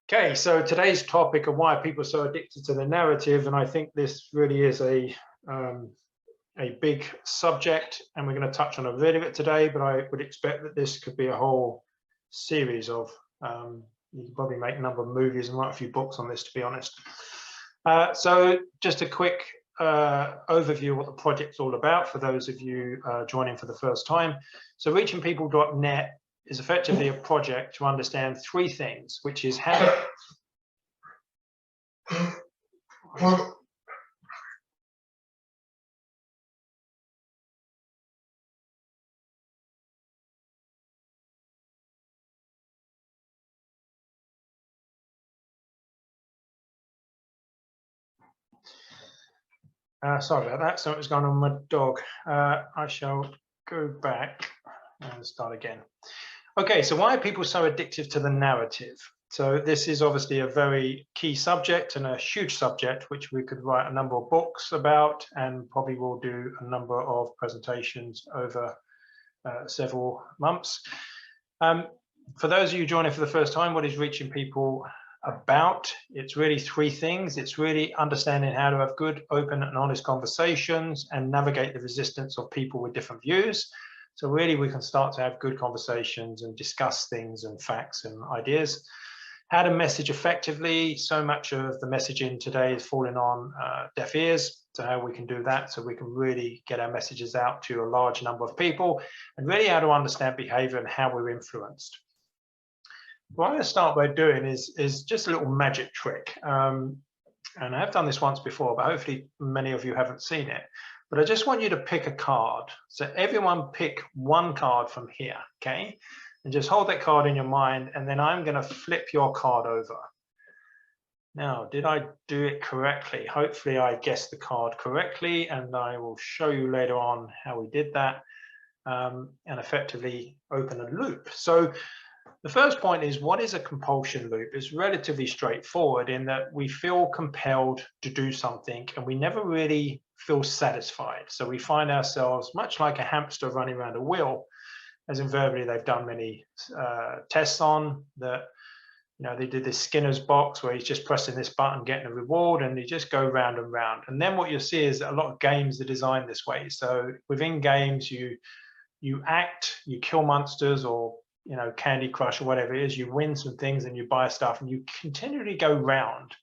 Okay, so today's topic of why people are so addicted to the narrative, and I think this really is a big subject, and we're going to touch on a bit of it today. But I would expect that this could be a whole series of. You can probably make a number of movies and write a few books on this, to be honest. So just a quick overview of what the project's all about for those of you joining for the first time. So reachingpeople.net is effectively a project to understand three things, which is how. Sorry about that. Something's going on with my dog. I shall go back and start again. Okay, so why are people so addictive to the narrative? So this is obviously a very key subject and a huge subject, which we could write a number of books about, and probably will do a number of presentations over several months. For those of you joining for the first time, what is Reaching People about? It's really three things. It's really understanding how to have good, open and honest conversations and navigate the resistance of people with different views. So really we can start to have good conversations and discuss things and facts and ideas. How to message effectively. So much of the messaging today is falling on deaf ears. So how we can do that so we can really get our messages out to a large number of people, and really how to understand behavior and how we're influenced. What I'm going to start by doing is just a little magic trick. And I have done this once before, but hopefully many of you haven't seen it. But I just want you to pick a card. So everyone pick one card from here, okay? And just hold that card in your mind, and then I'm going to flip your card over. Now, did I do it correctly? Hopefully I guessed the card correctly, and I will show you later on how we did that and effectively open a loop. So the first point is, what is a compulsion loop? It's relatively straightforward in that we feel compelled to do something and we never really feel satisfied. So we find ourselves much like a hamster running around a wheel, as invariably they've done many tests on that. You know, they did this Skinner's box where he's just pressing this button, getting a reward, and you just go round and round. And then what you'll see is that a lot of games are designed this way. So within games, you act, you kill monsters, or Candy Crush or whatever it is, you win some things and you buy stuff and you continually go round.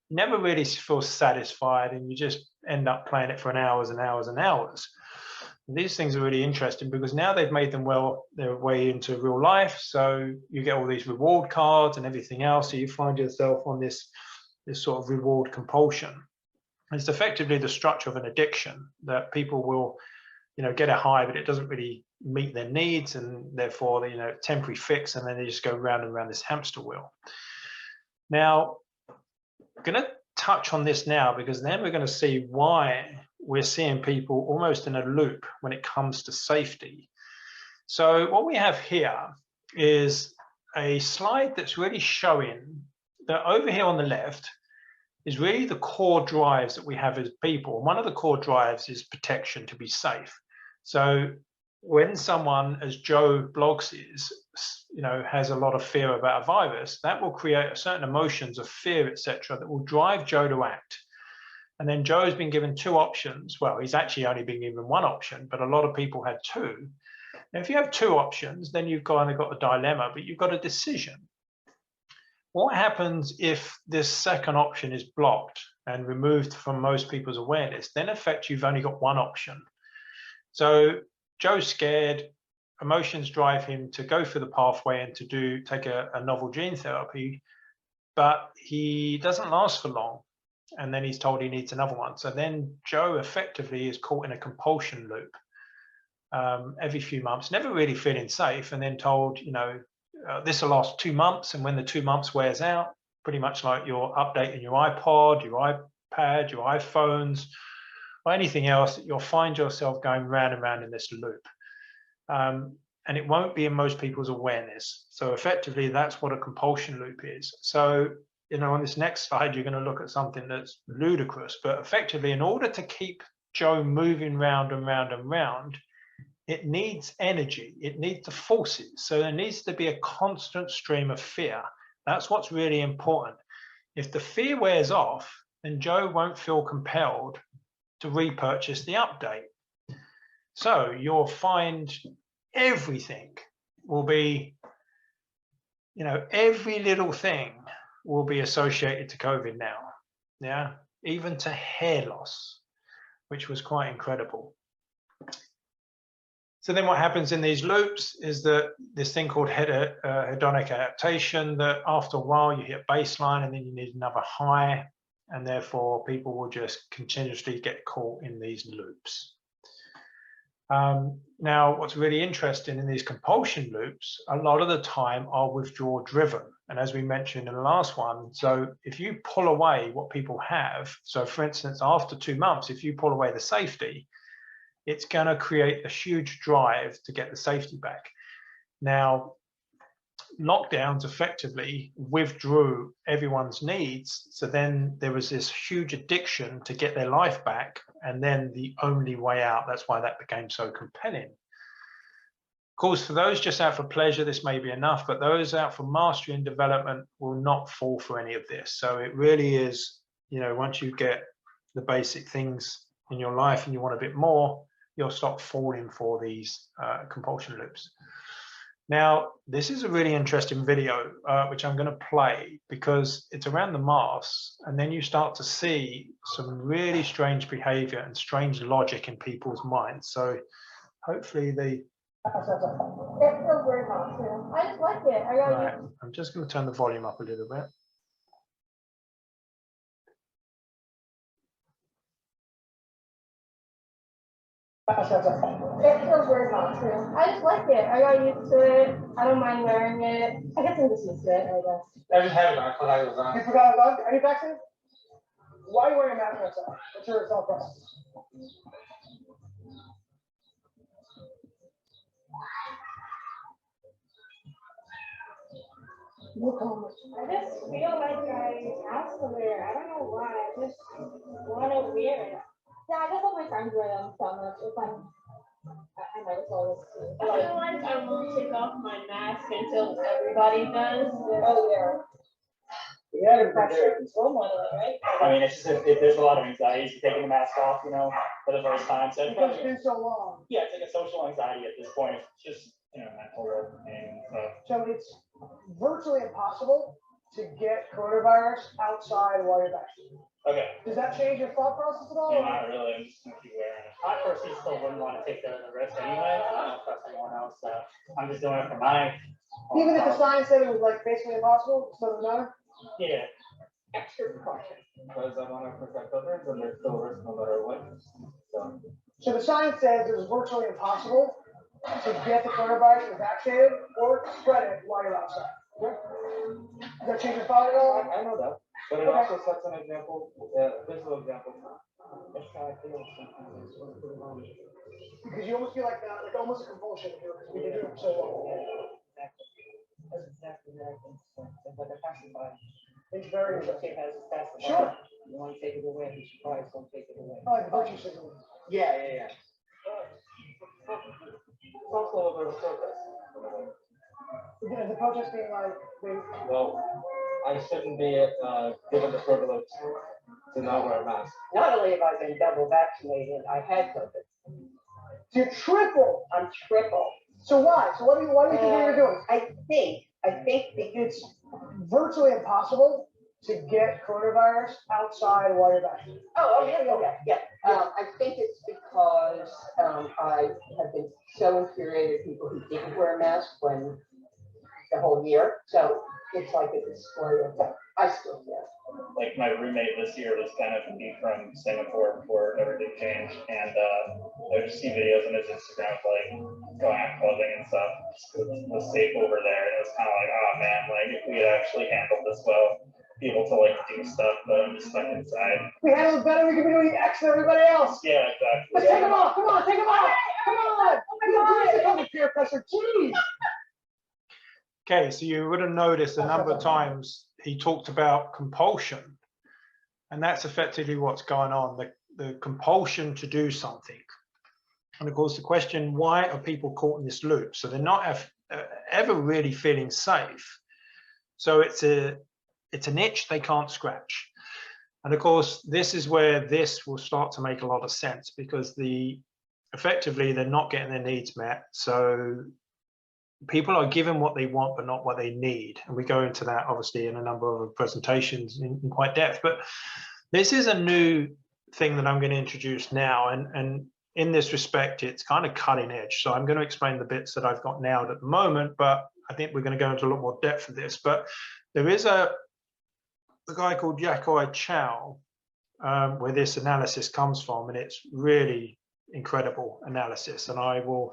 You never really feel satisfied and you just end up playing it for hours and hours and hours. And these things are really interesting because now they've made them their way into real life. So you get all these reward cards and everything else. So you find yourself on this sort of reward compulsion. And it's effectively the structure of an addiction that people will get a high, but it doesn't really meet their needs, and therefore temporary fix, and then they just go round and round this hamster wheel. Now I'm going to touch on this now, because then we're going to see why we're seeing people almost in a loop when it comes to safety. So what we have here is a slide that's really showing that over here on the left is really the core drives that we have as people. One of the core drives is protection, to be safe. So when someone, as Joe blogs is, has a lot of fear about a virus, that will create certain emotions of fear, etc., that will drive Joe to act. And then Joe has been given two options. Well, he's actually only been given one option, but a lot of people had two. Now, if you have two options, then you've kind of got a dilemma, but you've got a decision. What happens if this second option is blocked and removed from most people's awareness? Then in effect, you've only got one option. So Joe's scared, emotions drive him to go through the pathway and to take a novel gene therapy, but he doesn't last for long. And then he's told he needs another one. So then Joe effectively is caught in a compulsion loop every few months, never really feeling safe, and then told, this will last 2 months. And when the 2 months wears out, pretty much like you're updating your iPod, your iPad, your iPhones, or anything else, you'll find yourself going round and round in this loop. And it won't be in most people's awareness. So effectively, that's what a compulsion loop is. So, on this next slide, you're going to look at something that's ludicrous, but effectively, in order to keep Joe moving round and round and round, it needs energy. It needs the forces. So there needs to be a constant stream of fear That's what's really important. If the fear wears off, then Joe won't feel compelled to repurchase the update. So you'll find everything will be, every little thing will be associated to COVID now. Yeah, even to hair loss, which was quite incredible. So then what happens in these loops is that this thing called hedonic adaptation, that after a while you hit baseline and then you need another high, and therefore people will just continuously get caught in these loops. Now, what's really interesting in these compulsion loops, a lot of the time are withdrawal driven. And as we mentioned in the last one, so if you pull away what people have, so for instance, after 2 months, if you pull away the safety, it's going to create a huge drive to get the safety back. Now, lockdowns effectively withdrew everyone's needs. So then there was this huge addiction to get their life back. And then the only way out, that's why that became so compelling. Of course, for those just out for pleasure, this may be enough, but those out for mastery and development will not fall for any of this. So it really is, once you get the basic things in your life and you want a bit more, you'll stop falling for these compulsion loops. Now, this is a really interesting video, which I'm going to play because it's around the masks, and then you start to see some really strange behavior and strange logic in people's minds. So hopefully they... It's so weird, I just like it. Right. I'm just going to turn the volume up a little bit. It's so weird, I just like it. I got used to it. I don't mind wearing it. I guess I'm just used to it, I guess. I just had it on. I thought I was on. You forgot about it? Are you vaccinated? Why are you wearing a mask outside? What's your thought process? I just feel like I have to wear it. I don't know why. I just want to wear it. Yeah, I just let my friends wear them so much. If I might as well. I feel like I won't take off my mask until everybody does. Oh, yeah. Yeah, Pressure control one of it, right? I mean, it's just if there's a lot of anxiety to taking the mask off, for the first time. So Because it's been so long. yeah, it's like a social anxiety at this point. It's just mental and stuff. So it's virtually impossible to get coronavirus outside while you're vaccinated. Okay. Does that change your thought process at all? Yeah, not really. I'm just gonna keep wearing it. I personally still wouldn't want to take the risk anyway. I don't know if that's anyone else. I'm just doing it for my. Even if the science said it was like basically impossible, it doesn't matter. Yeah. Extra precaution. Because I want to protect others, and there's still risk no matter what. So the science says it was virtually impossible to get the coronavirus and vaccinated or spread it while you're outside. Okay? Does that change your thought at all? I know that, but it also sets an example, a visual example. That's how I feel sometimes. Because you almost feel like that, like almost a compulsion here because we've been doing it so long. That's exactly right. It's like a pacifier. It's very It has a pacifier. Sure. You want to take it away, you should probably don't take it away. Oh, like virtue signal. Yeah. It's also a bit of a protest. Again, the protest being like, Well, I shouldn't be given the privilege to not wear a mask. Not only have I been double vaccinated, I had COVID. you're triple. I'm triple. So why? So what do you think you're doing? I think because It's virtually impossible to get coronavirus outside while you're vaccinated. yeah. I think it's because I have been so infuriated with people who didn't wear a mask when the whole year. So it's like a display of I still feel. Like my roommate this year was kind of from Singapore before everything changed, and I would just see videos on his Instagram of like going out clubbing and stuff. It was safe over there, and it was kind of like, oh man, like if we had actually handled this well, be able to like do stuff, but I'm just stuck inside. We handle it better. We can be doing X than everybody else. Yeah, exactly. Let's take them off. Come on, take them off. Come on. We don't do this to peer pressure. Jeez. Okay, so you would have noticed a number of times he talked about compulsion, and that's effectively what's going on, the compulsion to do something. And of course, the question, why are people caught in this loop? So they're not ever really feeling safe. So it's an itch they can't scratch. And of course, this is where this will start to make a lot of sense, because effectively they're not getting their needs met. So people are given what they want, but not what they need. And we go into that obviously in a number of presentations in quite depth. But this is a new thing that I'm going to introduce now. And in this respect, it's kind of cutting edge. So I'm going to explain the bits that I've got nailed at the moment, but I think we're going to go into a lot more depth of this. But there is a guy called Yakoi Chow, where this analysis comes from, and it's really incredible analysis. And I will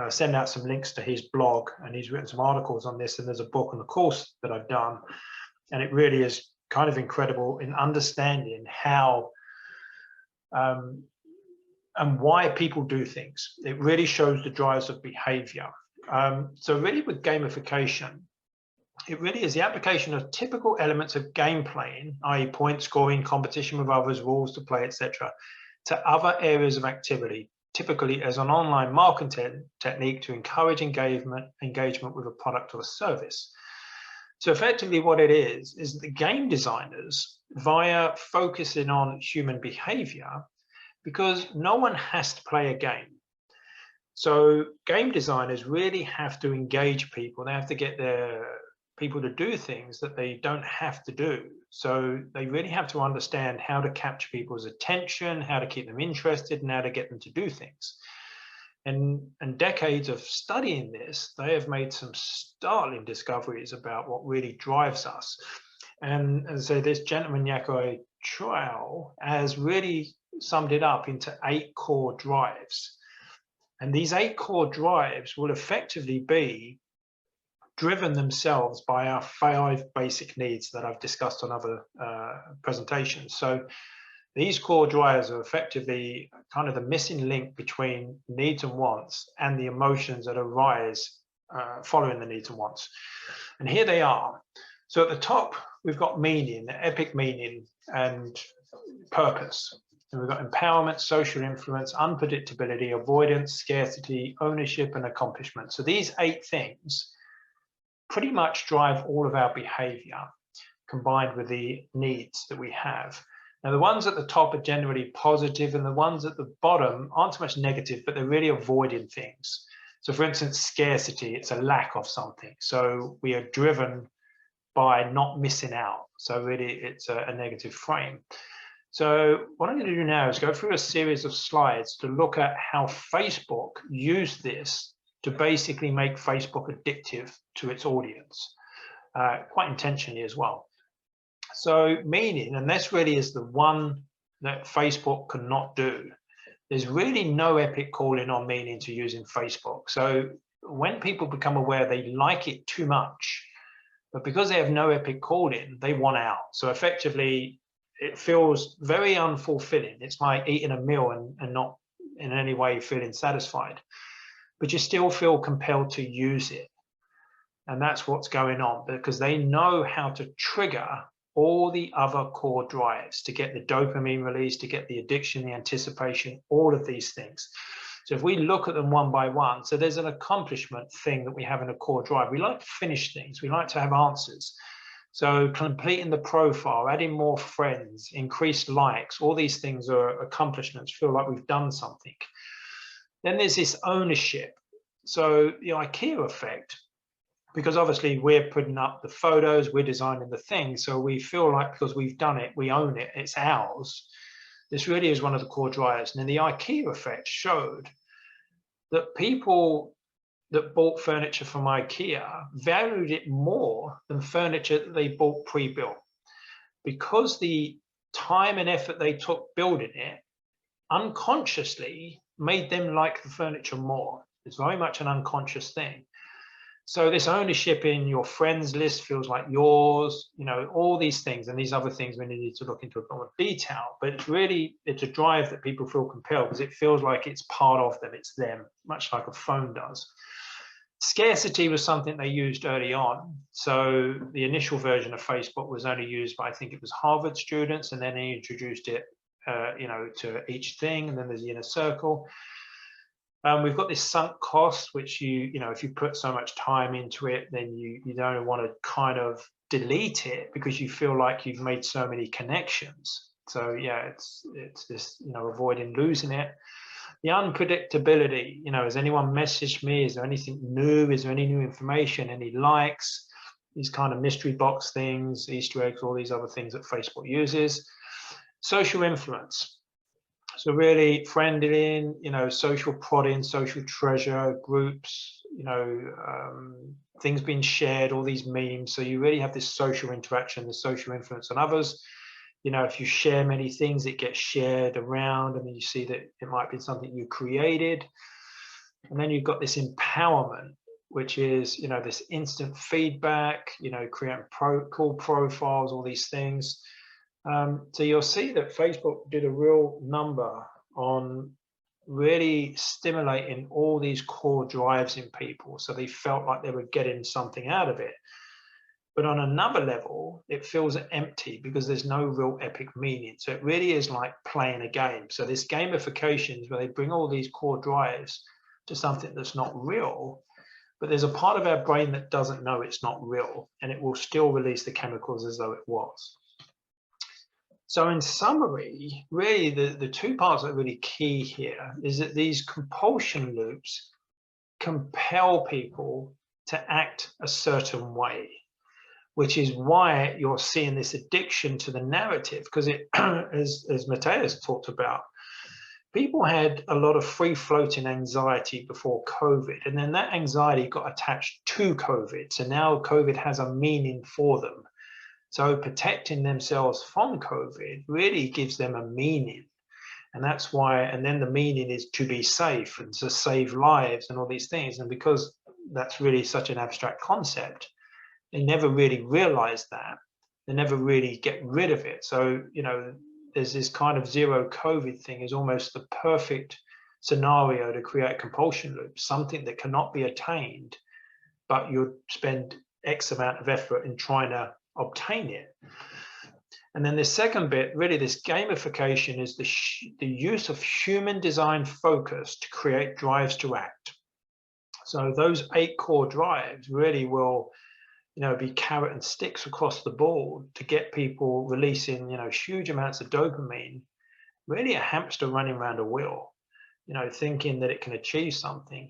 send out some links to his blog, and he's written some articles on this, and there's a book on the course that I've done, and it really is kind of incredible in understanding how and why people do things. It really shows the drivers of behavior. So really with gamification, it really is the application of typical elements of game playing, i.e. point scoring, competition with others, rules to play, etc., to other areas of activity, typically as an online marketing technique to encourage engagement with a product or a service. So effectively what it is the game designers, via focusing on human behavior, because no one has to play a game. So game designers really have to engage people. They have to get their people to do things that they don't have to do. So they really have to understand how to capture people's attention, how to keep them interested, and how to get them to do things. And decades of studying this, they have made some startling discoveries about what really drives us. And as I say, this gentleman, Yakoi Chow, has really summed it up into 8 core drives. And these 8 core drives will effectively be driven themselves by our 5 basic needs that I've discussed on other presentations. So these core drivers are effectively kind of the missing link between needs and wants and the emotions that arise following the needs and wants. And here they are. So at the top, we've got meaning, epic meaning and purpose. And we've got empowerment, social influence, unpredictability, avoidance, scarcity, ownership, and accomplishment. So these 8 things pretty much drive all of our behavior, combined with the needs that we have. Now, the ones at the top are generally positive, and the ones at the bottom aren't so much negative, but they're really avoiding things. So for instance, scarcity, it's a lack of something. So we are driven by not missing out. So really it's a negative frame. So what I'm going to do now is go through a series of slides to look at how Facebook used this to basically make Facebook addictive to its audience, quite intentionally as well. So meaning, and this really is the one that Facebook cannot do. There's really no epic calling on meaning to use in Facebook. So when people become aware they like it too much, but because they have no epic calling, they want out. So effectively, it feels very unfulfilling. It's like eating a meal and not in any way feeling satisfied, but you still feel compelled to use it. And that's what's going on, because they know how to trigger all the other core drives to get the dopamine release, to get the addiction, the anticipation, all of these things. So if we look at them one by one, so there's an accomplishment thing that we have in a core drive. We like to finish things. We like to have answers. So completing the profile, adding more friends, increased likes, all these things are accomplishments, feel like we've done something. Then there's this ownership. So the IKEA effect, because obviously we're putting up the photos, we're designing the thing. So we feel like because we've done it, we own it, it's ours. This really is one of the core drivers. And then the IKEA effect showed that people that bought furniture from IKEA valued it more than furniture that they bought pre-built, because the time and effort they took building it unconsciously made them like the furniture more. It's very much an unconscious thing. So this ownership in your friends list feels like yours, you know, all these things and these other things we need to look into a bit more detail, but it's a drive that people feel compelled because it feels like it's part of them, it's them, much like a phone does. Scarcity was something they used early on. So the initial version of Facebook was only used by, I think it was Harvard students, and then they introduced it, you know, to each thing, and then there's the inner circle. We've got this sunk cost, which you know, if you put so much time into it, then you don't want to kind of delete it because you feel like you've made so many connections. So yeah, it's this, you know, avoiding losing it. The unpredictability, you know, has anyone messaged me? Is there anything new? Is there any new information? Any likes? These kind of mystery box things, Easter eggs, all these other things that Facebook uses. Social influence. So really friending, you know, social prodding, social treasure, groups, you know, things being shared, all these memes. So you really have this social interaction, the social influence on others. You know, if you share many things, it gets shared around, and then you see that it might be something you created. And then you've got this empowerment, which is, you know, this instant feedback, you know, creating cool profiles, all these things. So you'll see that Facebook did a real number on really stimulating all these core drives in people, so they felt like they were getting something out of it. But on another level, it feels empty because there's no real epic meaning. So it really is like playing a game. So this gamification is where they bring all these core drives to something that's not real, but there's a part of our brain that doesn't know it's not real, and it will still release the chemicals as though it was. So in summary, really the two parts that are really key here is that these compulsion loops compel people to act a certain way, which is why you're seeing this addiction to the narrative, because it, as Mateus talked about, people had a lot of free-floating anxiety before COVID, and then that anxiety got attached to COVID. So now COVID has a meaning for them. So protecting themselves from COVID really gives them a meaning. And that's why, and then the meaning is to be safe and to save lives and all these things. And because that's really such an abstract concept, they never really realize that. They never really get rid of it. So, you know, there's this kind of zero COVID thing is almost the perfect scenario to create compulsion loops, something that cannot be attained, but you spend X amount of effort in trying to obtain it. And then the second bit, really this gamification, is the use of human design focus to create drives to act. So those 8 core drives really will, you know, be carrot and sticks across the board to get people releasing, you know, huge amounts of dopamine, really a hamster running around a wheel, you know, thinking that it can achieve something,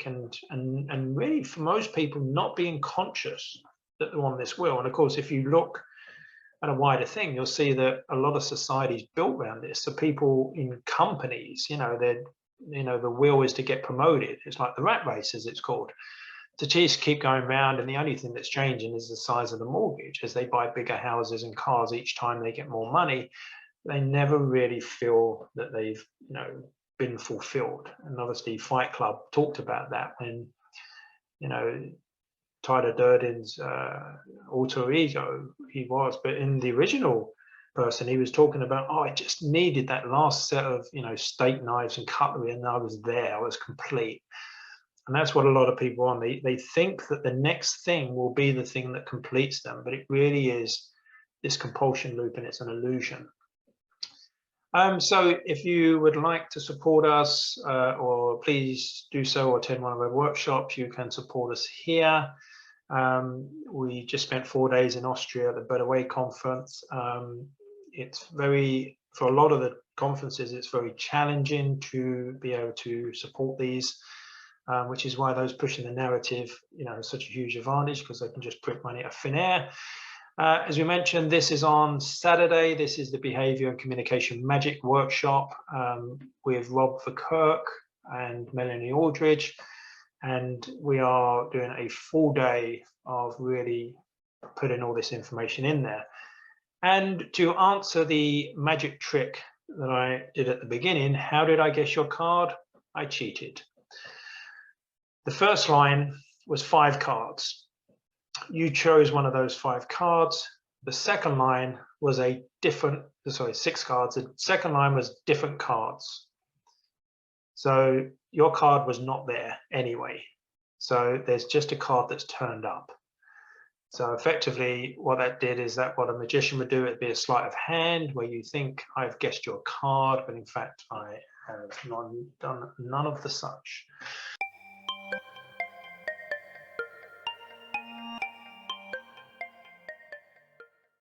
and really for most people not being conscious that they're on this wheel. And of course, if you look at a wider thing, you'll see that a lot of society is built around this. So people in companies, you know, the wheel is to get promoted. It's like the rat race, as it's called. To just keep going round, and the only thing that's changing is the size of the mortgage. As they buy bigger houses and cars each time they get more money, they never really feel that they've, you know, been fulfilled. And obviously Fight Club talked about that when, you know, Tyler Durden's alter ego he was, but in the original person he was talking about, oh, I just needed that last set of, you know, steak knives and cutlery, and I was there, I was complete. And that's what a lot of people are. They think that the next thing will be the thing that completes them, but it really is this compulsion loop, and it's an illusion. So if you would like to support us, or please do so, or attend one of our workshops, you can support us here. We just spent 4 days in Austria at the Better Way conference. It's very, for a lot of the conferences, it's very challenging to be able to support these. Which is why those pushing the narrative, you know, is such a huge advantage, because they can just print money out of thin air. As we mentioned, this is on Saturday. This is the Behavior and Communication Magic Workshop with Rob Verkerk and Melanie Aldridge. And we are doing a full day of really putting all this information in there. And to answer the magic trick that I did at the beginning, how did I guess your card? I cheated. The first line was 5 cards. You chose one of those 5 cards. The second line was 6 cards. The second line was different cards. So your card was not there anyway. So there's just a card that's turned up. So effectively what that did is that what a magician would do, it'd be a sleight of hand where you think I've guessed your card, but in fact I have done none of the such.